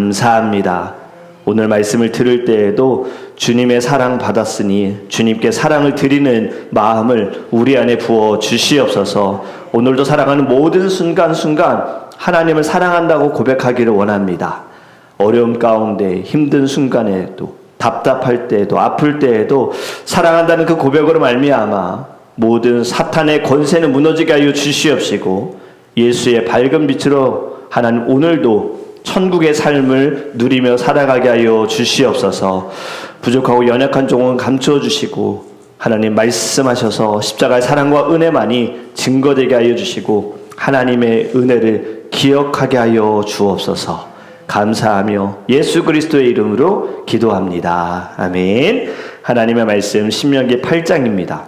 감사합니다. 오늘 말씀을 들을 때에도 주님의 사랑 받았으니 주님께 사랑을 드리는 마음을 우리 안에 부어 주시옵소서. 오늘도 살아가는 모든 순간순간 하나님을 사랑한다고 고백하기를 원합니다. 어려움 가운데 힘든 순간에도 답답할 때에도 아플 때에도 사랑한다는 그 고백으로 말미암아 모든 사탄의 권세는 무너지게 하여 주시옵시고 예수의 밝은 빛으로 하나님 오늘도 천국의 삶을 누리며 살아가게 하여 주시옵소서. 부족하고 연약한 종은 감추어 주시고 하나님 말씀하셔서 십자가의 사랑과 은혜만이 증거되게 하여 주시고 하나님의 은혜를 기억하게 하여 주옵소서. 감사하며 예수 그리스도의 이름으로 기도합니다. 아멘. 하나님의 말씀 신명기 8장입니다.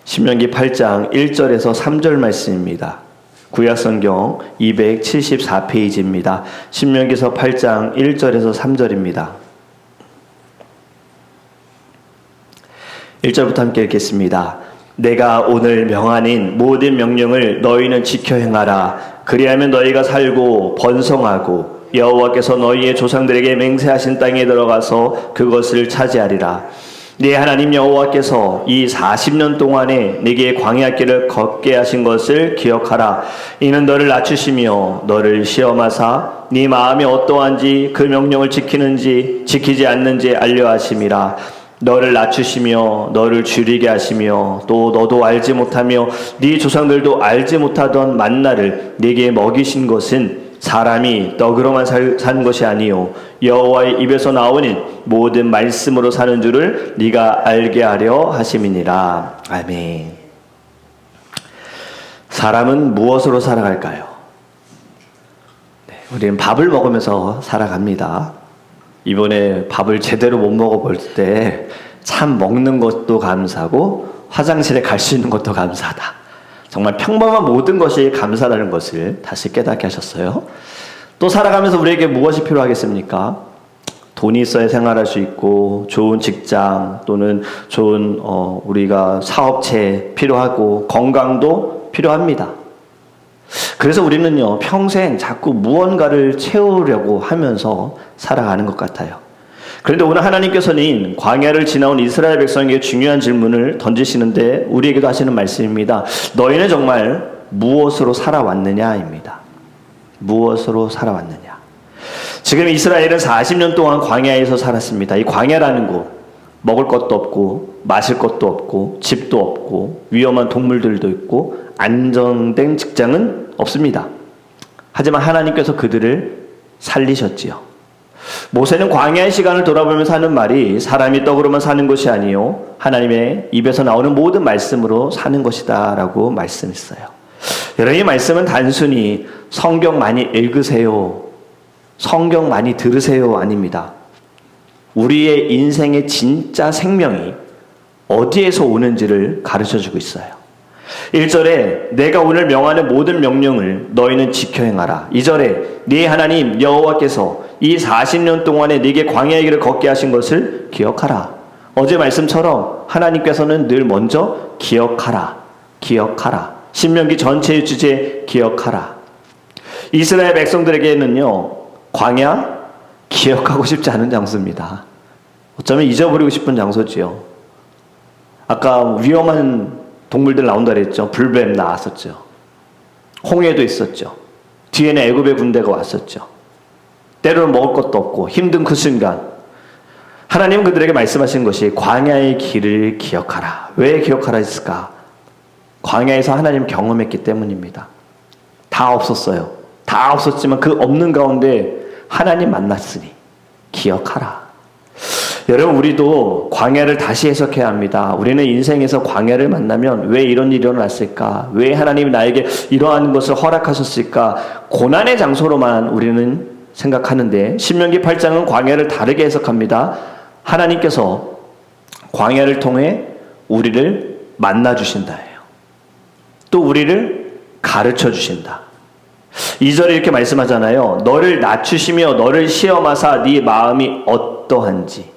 신명기 8장 1절에서 3절 말씀입니다. 구약성경 274페이지입니다. 신명기서 8장 1절에서 3절입니다. 1절부터 함께 읽겠습니다. 내가 오늘 명하는 모든 명령을 너희는 지켜 행하라. 그리하면 너희가 살고 번성하고 여호와께서 너희의 조상들에게 맹세하신 땅에 들어가서 그것을 차지하리라. 네 하나님 여호와께서 이 40년 동안에 네게 광야 길을 걷게 하신 것을 기억하라. 이는 너를 낮추시며 너를 시험하사 네 마음이 어떠한지 그 명령을 지키는지 지키지 않는지 알려 하심이라. 너를 낮추시며 너를 줄이게 하시며 또 너도 알지 못하며 네 조상들도 알지 못하던 만나를 네게 먹이신 것은 사람이 떡으로만 사는 것이 아니요 여호와의 입에서 나오는 모든 말씀으로 사는 줄을 네가 알게 하려 하심이니라. 아멘. 사람은 무엇으로 살아갈까요? 우리는 밥을 먹으면서 살아갑니다. 이번에 밥을 제대로 못 먹어볼 때 참 먹는 것도 감사하고 화장실에 갈 수 있는 것도 감사하다. 정말 평범한 모든 것이 감사하다는 것을 다시 깨닫게 하셨어요. 또 살아가면서 우리에게 무엇이 필요하겠습니까? 돈이 있어야 생활할 수 있고 좋은 직장 또는 좋은 우리가 사업체 필요하고 건강도 필요합니다. 그래서 우리는요 평생 자꾸 무언가를 채우려고 하면서 살아가는 것 같아요. 그런데 오늘 하나님께서는 광야를 지나온 이스라엘 백성에게 중요한 질문을 던지시는데 우리에게도 하시는 말씀입니다. 너희는 정말 무엇으로 살아왔느냐입니다. 무엇으로 살아왔느냐. 지금 이스라엘은 40년 동안 광야에서 살았습니다. 이 광야라는 곳 먹을 것도 없고 마실 것도 없고 집도 없고 위험한 동물들도 있고 안정된 직장은 없습니다. 하지만 하나님께서 그들을 살리셨지요. 모세는 광야의 시간을 돌아보면서 하는 말이 사람이 떡으로만 사는 것이 아니요 하나님의 입에서 나오는 모든 말씀으로 사는 것이다 라고 말씀했어요. 여러분 이 말씀은 단순히 성경 많이 읽으세요, 성경 많이 들으세요 아닙니다. 우리의 인생의 진짜 생명이 어디에서 오는지를 가르쳐주고 있어요. 1절에 내가 오늘 명하는 모든 명령을 너희는 지켜 행하라. 2절에 네 하나님 여호와께서 이 40년 동안에 네게 광야의 길을 걷게 하신 것을 기억하라. 어제 말씀처럼 하나님께서는 늘 먼저 기억하라. 기억하라. 신명기 전체의 주제 기억하라. 이스라엘 백성들에게는요 광야 기억하고 싶지 않은 장소입니다. 어쩌면 잊어버리고 싶은 장소지요. 아까 위험한 동물들 나온다 그랬죠. 불뱀 나왔었죠. 홍해도 있었죠. 뒤에는 애굽의 군대가 왔었죠. 때로는 먹을 것도 없고 힘든 그 순간 하나님은 그들에게 말씀하신 것이 광야의 길을 기억하라. 왜 기억하라 했을까? 광야에서 하나님 경험했기 때문입니다. 다 없었어요. 다 없었지만 그 없는 가운데 하나님 만났으니 기억하라. 여러분 우리도 광야를 다시 해석해야 합니다. 우리는 인생에서 광야를 만나면 왜 이런 일이 일어났을까? 왜 하나님이 나에게 이러한 것을 허락하셨을까? 고난의 장소로만 우리는 생각하는데 신명기 8장은 광야를 다르게 해석합니다. 하나님께서 광야를 통해 우리를 만나주신다예요. 또 우리를 가르쳐주신다. 2절에 이렇게 말씀하잖아요. 너를 낮추시며 너를 시험하사 네 마음이 어떠한지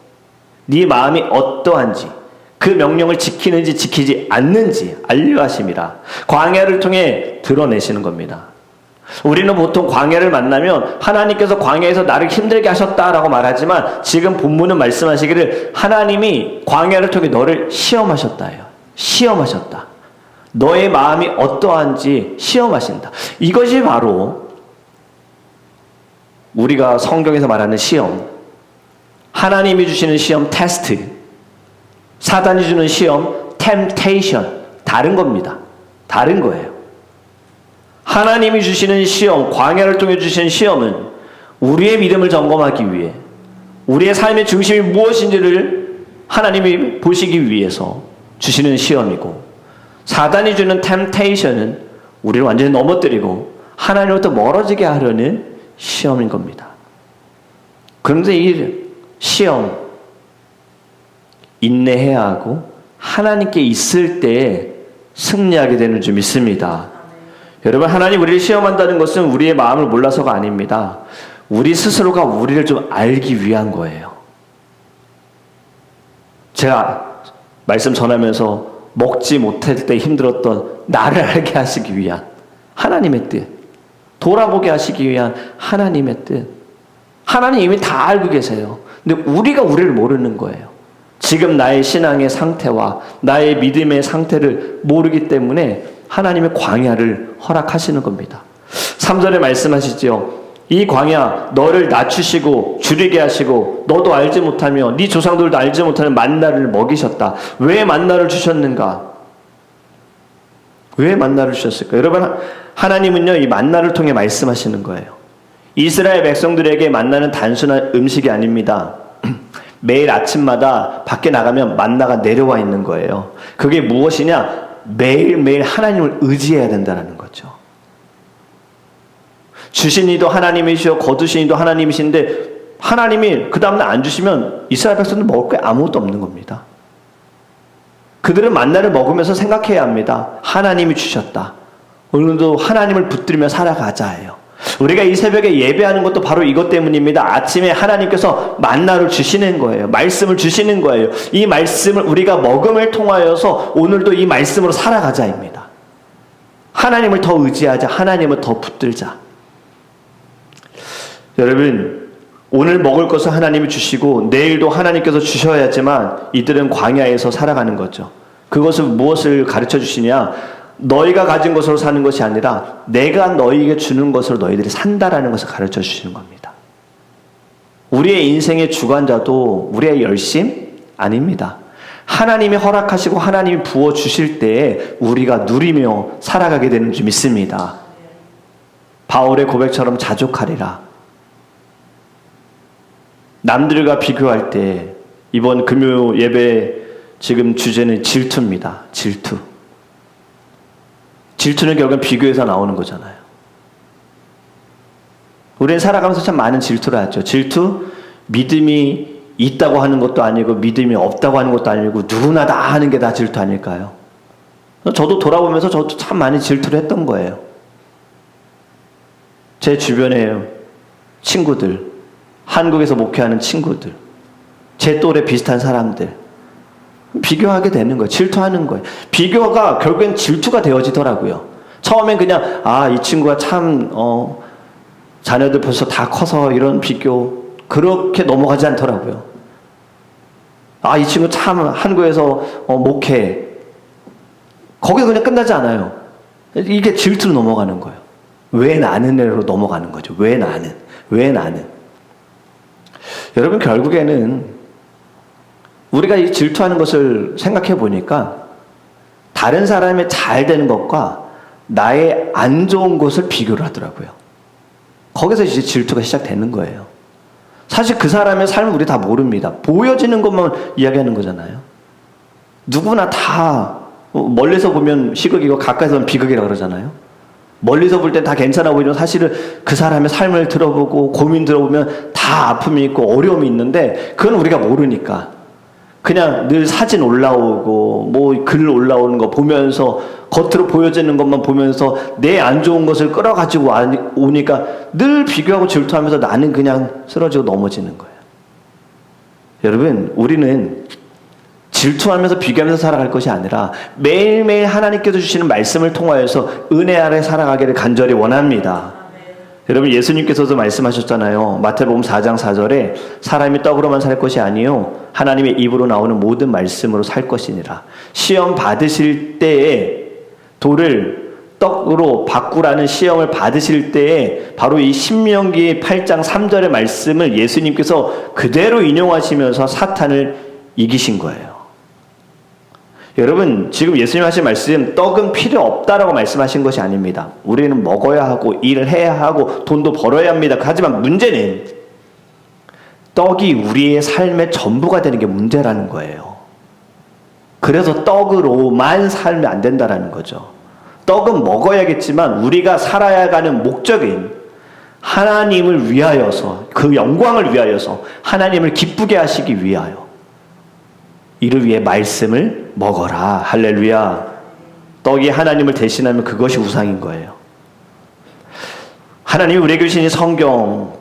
네 마음이 어떠한지 그 명령을 지키는지 지키지 않는지 알려 하심이라. 광야를 통해 드러내시는 겁니다. 우리는 보통 광야를 만나면 하나님께서 광야에서 나를 힘들게 하셨다라고 말하지만 지금 본문은 말씀하시기를 하나님이 광야를 통해 너를 시험하셨다예요. 시험하셨다. 너의 마음이 어떠한지 시험하신다. 이것이 바로 우리가 성경에서 말하는 시험, 하나님이 주시는 시험 테스트, 사단이 주는 시험 템테이션, 다른 겁니다. 다른 거예요. 하나님이 주시는 시험, 광야를 통해 주시는 시험은 우리의 믿음을 점검하기 위해, 우리의 삶의 중심이 무엇인지를 하나님이 보시기 위해서 주시는 시험이고, 사단이 주는 템테이션은 우리를 완전히 넘어뜨리고 하나님으로부터 멀어지게 하려는 시험인 겁니다. 그런데 이 시험 인내해야 하고 하나님께 있을 때 승리하게 되는 줄 믿습니다. 여러분, 하나님 우리를 시험한다는 것은 우리의 마음을 몰라서가 아닙니다. 우리 스스로가 우리를 좀 알기 위한 거예요. 제가 말씀 전하면서 먹지 못할 때 힘들었던 나를 알게 하시기 위한 하나님의 뜻, 돌아보게 하시기 위한 하나님의 뜻. 하나님 이미 다 알고 계세요. 근데 우리가 우리를 모르는 거예요. 지금 나의 신앙의 상태와 나의 믿음의 상태를 모르기 때문에 하나님의 광야를 허락하시는 겁니다. 3절에 말씀하시죠. 이 광야 너를 낮추시고 줄이게 하시고 너도 알지 못하며 네 조상들도 알지 못하는 만나를 먹이셨다. 왜 만나를 주셨는가? 왜 만나를 주셨을까? 여러분, 하나님은요 이 만나를 통해 말씀하시는 거예요. 이스라엘 백성들에게 만나는 단순한 음식이 아닙니다. 매일 아침마다 밖에 나가면 만나가 내려와 있는 거예요. 그게 무엇이냐? 매일매일 하나님을 의지해야 된다는 거죠. 주신 이도 하나님이시오 거두신 이도 하나님이신데 하나님이 그 다음날 안 주시면 이스라엘 백성들 먹을 게 아무것도 없는 겁니다. 그들은 만나를 먹으면서 생각해야 합니다. 하나님이 주셨다. 오늘도 하나님을 붙들며 살아가자예요. 우리가 이 새벽에 예배하는 것도 바로 이것 때문입니다. 아침에 하나님께서 만나를 주시는 거예요. 말씀을 주시는 거예요. 이 말씀을 우리가 먹음을 통하여서 오늘도 이 말씀으로 살아가자입니다. 하나님을 더 의지하자. 하나님을 더 붙들자. 여러분, 오늘 먹을 것을 하나님이 주시고 내일도 하나님께서 주셔야지만 이들은 광야에서 살아가는 거죠. 그것은 무엇을 가르쳐 주시냐? 너희가 가진 것으로 사는 것이 아니라 내가 너희에게 주는 것으로 너희들이 산다라는 것을 가르쳐 주시는 겁니다. 우리의 인생의 주관자도 우리의 열심? 아닙니다. 하나님이 허락하시고 하나님이 부어주실 때에 우리가 누리며 살아가게 되는 줄 믿습니다. 바울의 고백처럼 자족하리라. 남들과 비교할 때 이번 금요 예배 지금 주제는 질투입니다. 질투. 질투는 결국은 비교에서 나오는 거잖아요. 우리는 살아가면서 참 많은 질투를 하죠. 질투, 믿음이 있다고 하는 것도 아니고 믿음이 없다고 하는 것도 아니고 누구나 다 하는 게 다 질투 아닐까요? 저도 돌아보면서 저도 참 많이 질투를 했던 거예요. 제 주변에 친구들, 한국에서 목회하는 친구들, 제 또래 비슷한 사람들 비교하게 되는 거예요. 질투하는 거예요. 비교가 결국엔 질투가 되어지더라고요. 처음엔 그냥 이 친구가 참 자녀들 벌써 다 커서 이런 비교 그렇게 넘어가지 않더라고요. 이 친구 참 한국에서 목회 거기서 그냥 끝나지 않아요. 이게 질투로 넘어가는 거예요. 왜 나는 애로 넘어가는 거죠. 왜 나는 여러분, 결국에는 우리가 이 질투하는 것을 생각해 보니까 다른 사람의 잘 되는 것과 나의 안 좋은 것을 비교를 하더라고요. 거기서 이제 질투가 시작되는 거예요. 사실 그 사람의 삶을 우리 다 모릅니다. 보여지는 것만 이야기하는 거잖아요. 누구나 다 멀리서 보면 희극이고 가까이서 보면 비극이라고 그러잖아요. 멀리서 볼 때 다 괜찮아 보이지만 사실은 그 사람의 삶을 들어보고 고민 들어보면 다 아픔이 있고 어려움이 있는데 그건 우리가 모르니까 그냥 늘 사진 올라오고 뭐 글 올라오는 거 보면서 겉으로 보여지는 것만 보면서 내 안 좋은 것을 끌어가지고 오니까 늘 비교하고 질투하면서 나는 그냥 쓰러지고 넘어지는 거예요. 여러분, 우리는 질투하면서 비교하면서 살아갈 것이 아니라 매일매일 하나님께서 주시는 말씀을 통하여서 은혜 아래 살아가기를 간절히 원합니다. 여러분, 예수님께서도 말씀하셨잖아요. 마태복음 4장 4절에 사람이 떡으로만 살 것이 아니요 하나님의 입으로 나오는 모든 말씀으로 살 것이니라. 시험 받으실 때에 돌을 떡으로 바꾸라는 시험을 받으실 때에 바로 이 신명기 8장 3절의 말씀을 예수님께서 그대로 인용하시면서 사탄을 이기신 거예요. 여러분, 지금 예수님 하신 말씀, 떡은 필요 없다라고 말씀하신 것이 아닙니다. 우리는 먹어야 하고 일을 해야 하고 돈도 벌어야 합니다. 하지만 문제는 떡이 우리의 삶의 전부가 되는 게 문제라는 거예요. 그래서 떡으로만 살면 안 된다라는 거죠. 떡은 먹어야겠지만 우리가 살아야 하는 목적인 하나님을 위하여서, 그 영광을 위하여서, 하나님을 기쁘게 하시기 위하여, 이를 위해 말씀을 먹어라. 할렐루야. 떡이 하나님을 대신하면 그것이 우상인 거예요. 하나님이 우리에게 주신 이 성경,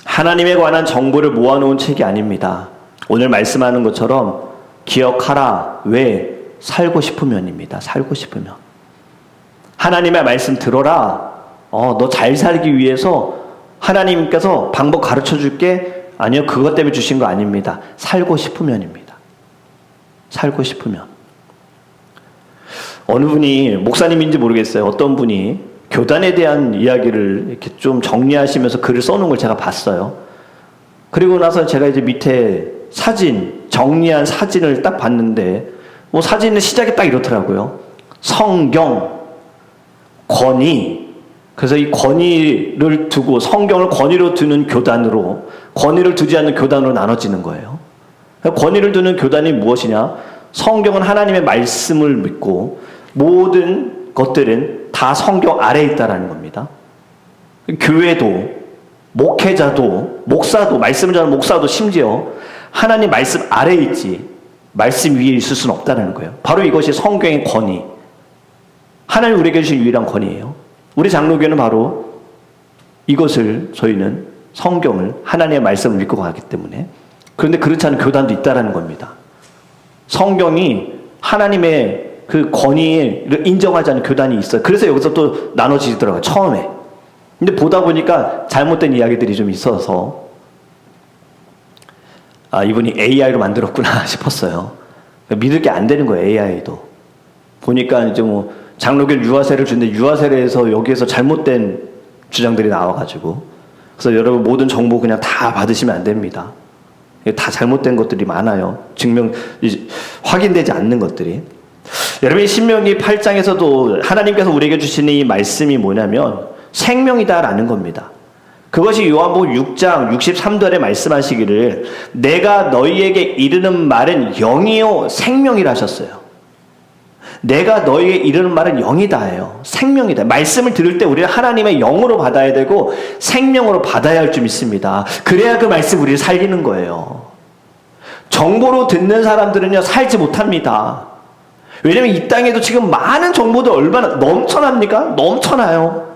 하나님에 관한 정보를 모아놓은 책이 아닙니다. 오늘 말씀하는 것처럼 기억하라. 왜? 살고 싶으면입니다. 살고 싶으면. 하나님의 말씀 들어라. 너 잘 살기 위해서 하나님께서 방법 가르쳐 줄게. 아니요, 그것 때문에 주신 거 아닙니다. 살고 싶으면입니다. 살고 싶으면. 어느 분이, 목사님인지 모르겠어요. 어떤 분이 교단에 대한 이야기를 이렇게 좀 정리하시면서 글을 써놓은 걸 제가 봤어요. 그리고 나서 제가 이제 밑에 사진, 정리한 사진을 딱 봤는데, 뭐 사진의 시작이 딱 이렇더라고요. 성경, 권위. 그래서 이 권위를 두고, 성경을 권위로 두는 교단으로, 권위를 두지 않는 교단으로 나눠지는 거예요. 권위를 두는 교단이 무엇이냐? 성경은 하나님의 말씀을 믿고 모든 것들은 다 성경 아래에 있다라는 겁니다. 교회도, 목회자도, 목사도, 말씀을 전하는 목사도 심지어 하나님 말씀 아래에 있지 말씀 위에 있을 수는 없다는 거예요. 바로 이것이 성경의 권위. 하나님 우리에게 주신 유일한 권위예요. 우리 장로교는 바로 이것을, 저희는 성경을, 하나님의 말씀을 믿고 가기 때문에. 그런데 그렇지 않은 교단도 있다라는 겁니다. 성경이 하나님의 그 권위를 인정하지 않는 교단이 있어요. 그래서 여기서 또 나눠지더라고요, 처음에. 근데 보다 보니까 잘못된 이야기들이 좀 있어서, 이분이 AI로 만들었구나 싶었어요. 믿을 게 안 되는 거예요, AI도. 보니까 이제 뭐 장로교는 유아세를 주는데 유아세례에서 여기에서 잘못된 주장들이 나와가지고, 그래서 여러분 모든 정보 그냥 다 받으시면 안 됩니다. 다 잘못된 것들이 많아요. 확인되지 않는 것들이. 여러분, 신명기 8장에서도 하나님께서 우리에게 주시는 이 말씀이 뭐냐면 생명이다라는 겁니다. 그것이 요한복음 6장 63절에 말씀하시기를 내가 너희에게 이르는 말은 영이요 생명이라 하셨어요. 내가 너희에게 이르는 말은 영이다예요. 생명이다. 말씀을 들을 때 우리는 하나님의 영으로 받아야 되고 생명으로 받아야 할 줄 믿습니다. 그래야 그 말씀 우리를 살리는 거예요. 정보로 듣는 사람들은요, 살지 못합니다. 왜냐면 이 땅에도 지금 많은 정보들 얼마나 넘쳐납니까? 넘쳐나요.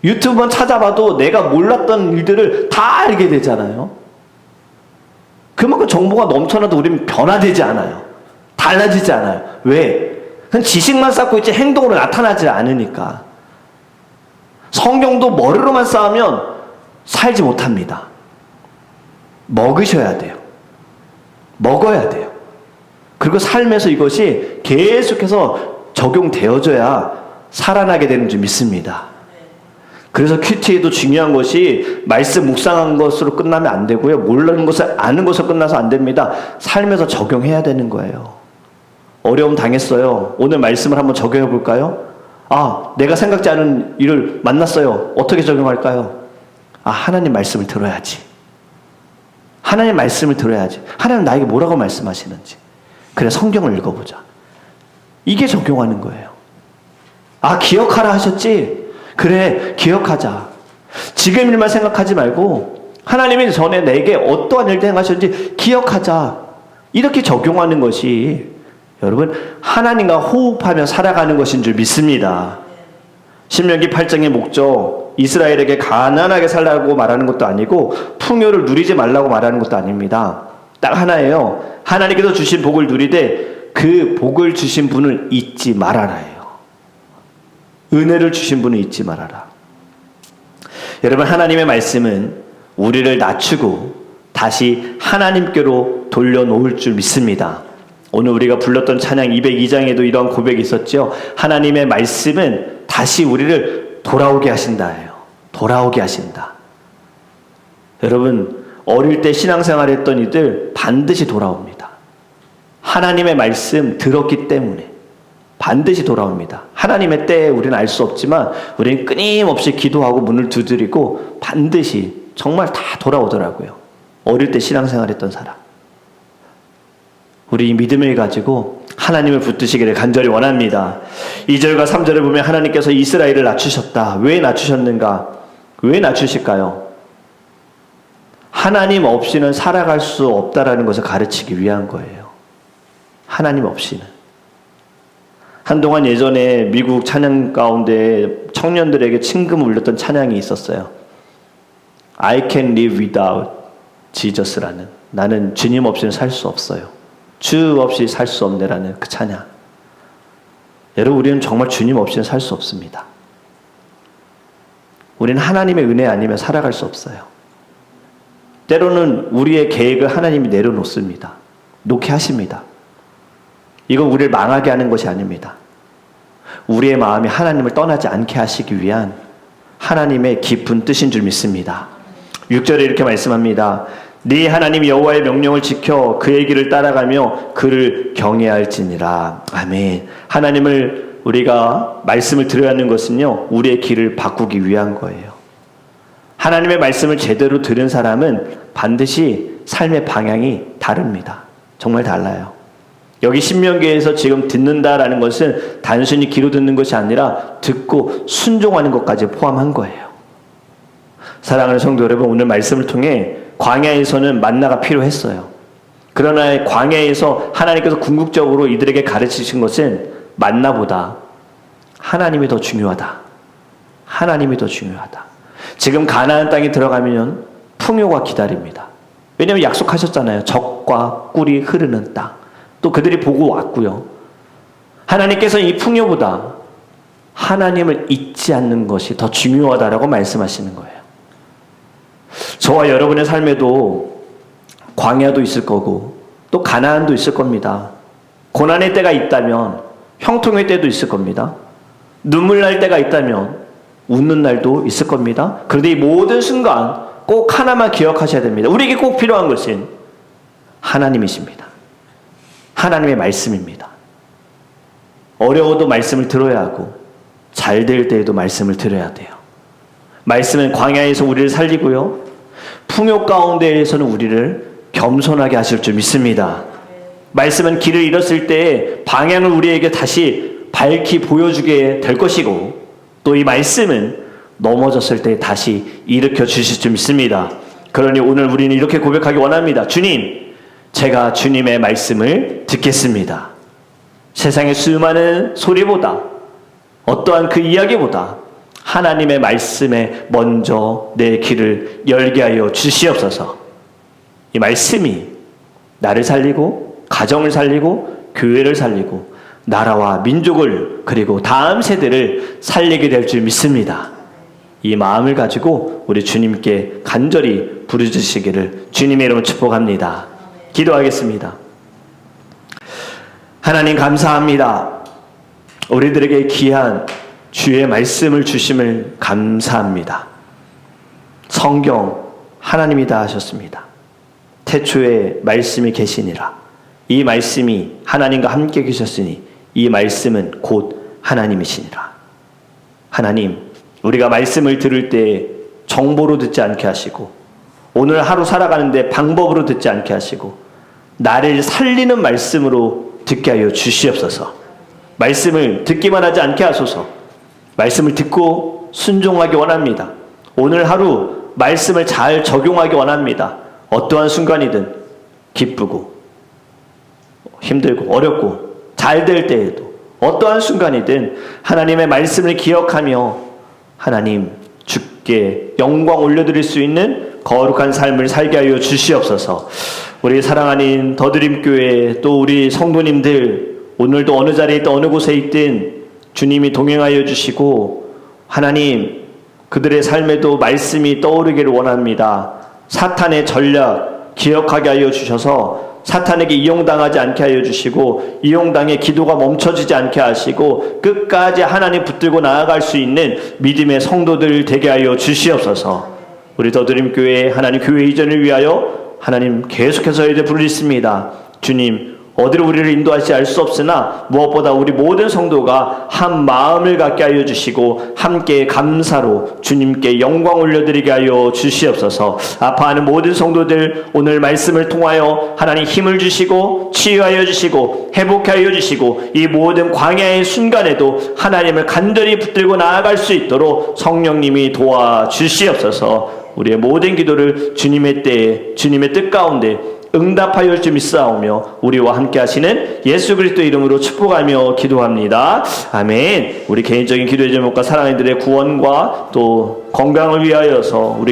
유튜브만 찾아봐도 내가 몰랐던 일들을 다 알게 되잖아요. 그만큼 정보가 넘쳐나도 우리는 변화되지 않아요. 달라지지 않아요. 왜? 그냥 지식만 쌓고 있지 행동으로 나타나지 않으니까. 성경도 머리로만 쌓으면 살지 못합니다. 먹으셔야 돼요. 먹어야 돼요. 그리고 삶에서 이것이 계속해서 적용되어져야 살아나게 되는 줄 믿습니다. 그래서 큐티에도 중요한 것이 말씀 묵상한 것으로 끝나면 안 되고요. 모르는 것을 아는 것으로 끝나서 안 됩니다. 삶에서 적용해야 되는 거예요. 어려움 당했어요. 오늘 말씀을 한번 적용해 볼까요? 내가 생각지 않은 일을 만났어요. 어떻게 적용할까요? 하나님 말씀을 들어야지. 하나님 말씀을 들어야지. 하나님 나에게 뭐라고 말씀하시는지. 그래, 성경을 읽어보자. 이게 적용하는 거예요. 기억하라 하셨지? 그래, 기억하자. 지금 일만 생각하지 말고 하나님이 전에 내게 어떠한 일을 행하셨는지 기억하자. 이렇게 적용하는 것이 여러분 하나님과 호흡하며 살아가는 것인 줄 믿습니다. 신명기 8장의 목적, 이스라엘에게 가난하게 살라고 말하는 것도 아니고 풍요를 누리지 말라고 말하는 것도 아닙니다. 딱 하나예요. 하나님께서 주신 복을 누리되 그 복을 주신 분을 잊지 말아라예요. 은혜를 주신 분을 잊지 말아라. 여러분, 하나님의 말씀은 우리를 낮추고 다시 하나님께로 돌려놓을 줄 믿습니다. 오늘 우리가 불렀던 찬양 202장에도 이런 고백이 있었죠. 하나님의 말씀은 다시 우리를 돌아오게 하신다예요. 돌아오게 하신다. 여러분, 어릴 때 신앙생활 했던 이들 반드시 돌아옵니다. 하나님의 말씀 들었기 때문에 반드시 돌아옵니다. 하나님의 때에 우리는 알 수 없지만 우리는 끊임없이 기도하고 문을 두드리고 반드시 정말 다 돌아오더라고요. 어릴 때 신앙생활 했던 사람. 우리 이 믿음을 가지고 하나님을 붙드시기를 간절히 원합니다. 2절과 3절을 보면 하나님께서 이스라엘을 낮추셨다. 왜 낮추셨는가? 왜 낮추실까요? 하나님 없이는 살아갈 수 없다라는 것을 가르치기 위한 거예요. 하나님 없이는. 한동안 예전에 미국 찬양 가운데 청년들에게 친금을 울렸던 찬양이 있었어요. I can live without Jesus라는, 나는 주님 없이는 살 수 없어요. 주 없이 살 수 없네라는 그 찬양. 여러분, 우리는 정말 주님 없이는 살 수 없습니다. 우리는 하나님의 은혜 아니면 살아갈 수 없어요. 때로는 우리의 계획을 하나님이 내려놓습니다. 놓게 하십니다. 이건 우리를 망하게 하는 것이 아닙니다. 우리의 마음이 하나님을 떠나지 않게 하시기 위한 하나님의 깊은 뜻인 줄 믿습니다. 6절에 이렇게 말씀합니다. 네 하나님 여호와의 명령을 지켜 그의 길을 따라가며 그를 경외할지니라. 아멘. 하나님을 우리가 말씀을 들어야 하는 것은요, 우리의 길을 바꾸기 위한 거예요. 하나님의 말씀을 제대로 들은 사람은 반드시 삶의 방향이 다릅니다. 정말 달라요. 여기 신명기에서 지금 듣는다라는 것은 단순히 귀로 듣는 것이 아니라 듣고 순종하는 것까지 포함한 거예요. 사랑하는 성도 여러분, 오늘 말씀을 통해 광야에서는 만나가 필요했어요. 그러나 광야에서 하나님께서 궁극적으로 이들에게 가르치신 것은 만나보다 하나님이 더 중요하다. 하나님이 더 중요하다. 지금 가나안 땅에 들어가면 풍요가 기다립니다. 왜냐하면 약속하셨잖아요. 젖과 꿀이 흐르는 땅. 또 그들이 보고 왔고요. 하나님께서 이 풍요보다 하나님을 잊지 않는 것이 더 중요하다라고 말씀하시는 거예요. 저와 여러분의 삶에도 광야도 있을 거고 또 가나안도 있을 겁니다. 고난의 때가 있다면 형통의 때도 있을 겁니다. 눈물 날 때가 있다면 웃는 날도 있을 겁니다. 그런데 이 모든 순간 꼭 하나만 기억하셔야 됩니다. 우리에게 꼭 필요한 것은 하나님이십니다. 하나님의 말씀입니다. 어려워도 말씀을 들어야 하고 잘 될 때에도 말씀을 들어야 돼요. 말씀은 광야에서 우리를 살리고요, 풍요 가운데에서는 우리를 겸손하게 하실 줄 믿습니다. 말씀은 길을 잃었을 때 방향을 우리에게 다시 밝히 보여주게 될 것이고, 또 이 말씀은 넘어졌을 때 다시 일으켜 주실 줄 믿습니다. 그러니 오늘 우리는 이렇게 고백하기 원합니다. 주님, 제가 주님의 말씀을 듣겠습니다. 세상의 수많은 소리보다, 어떠한 그 이야기보다 하나님의 말씀에 먼저 내 귀를 열게 하여 주시옵소서. 이 말씀이 나를 살리고 가정을 살리고 교회를 살리고 나라와 민족을 그리고 다음 세대를 살리게 될 줄 믿습니다. 이 마음을 가지고 우리 주님께 간절히 부르짖으시기를 주님의 이름으로 축복합니다. 기도하겠습니다. 하나님 감사합니다. 우리들에게 귀한 주의 말씀을 주심을 감사합니다. 성경 하나님이 다 하셨습니다. 태초에 말씀이 계시니라. 이 말씀이 하나님과 함께 계셨으니 이 말씀은 곧 하나님이시니라. 하나님, 우리가 말씀을 들을 때 정보로 듣지 않게 하시고 오늘 하루 살아가는데 방법으로 듣지 않게 하시고 나를 살리는 말씀으로 듣게 하여 주시옵소서. 말씀을 듣기만 하지 않게 하소서. 말씀을 듣고 순종하기 원합니다. 오늘 하루 말씀을 잘 적용하기 원합니다. 어떠한 순간이든 기쁘고 힘들고 어렵고 잘 될 때에도 어떠한 순간이든 하나님의 말씀을 기억하며 하나님 주께 영광 올려드릴 수 있는 거룩한 삶을 살게 하여 주시옵소서. 우리 사랑하는 더드림교회 또 우리 성도님들 오늘도 어느 자리에 있든 어느 곳에 있든 주님이 동행하여 주시고 하나님 그들의 삶에도 말씀이 떠오르기를 원합니다. 사탄의 전략 기억하게 하여 주셔서 사탄에게 이용당하지 않게 하여 주시고 이용당해 기도가 멈춰지지 않게 하시고 끝까지 하나님 붙들고 나아갈 수 있는 믿음의 성도들 되게 하여 주시옵소서. 우리 더드림교회 하나님 교회 이전을 위하여 하나님 계속해서 이제 부르짖습니다. 주님, 어디로 우리를 인도할지 알 수 없으나 무엇보다 우리 모든 성도가 한 마음을 갖게 하여 주시고 함께 감사로 주님께 영광 올려드리게 하여 주시옵소서. 아파하는 모든 성도들 오늘 말씀을 통하여 하나님 힘을 주시고 치유하여 주시고 회복하여 주시고 이 모든 광야의 순간에도 하나님을 간절히 붙들고 나아갈 수 있도록 성령님이 도와주시옵소서. 우리의 모든 기도를 주님의 때에 주님의 뜻 가운데 응답하여 주 믿사오며 우리와 함께 하시는 예수 그리스도 이름으로 축복하며 기도합니다. 아멘. 우리 개인적인 기도의 제목과 사랑이들의 구원과 또 건강을 위하여서 우리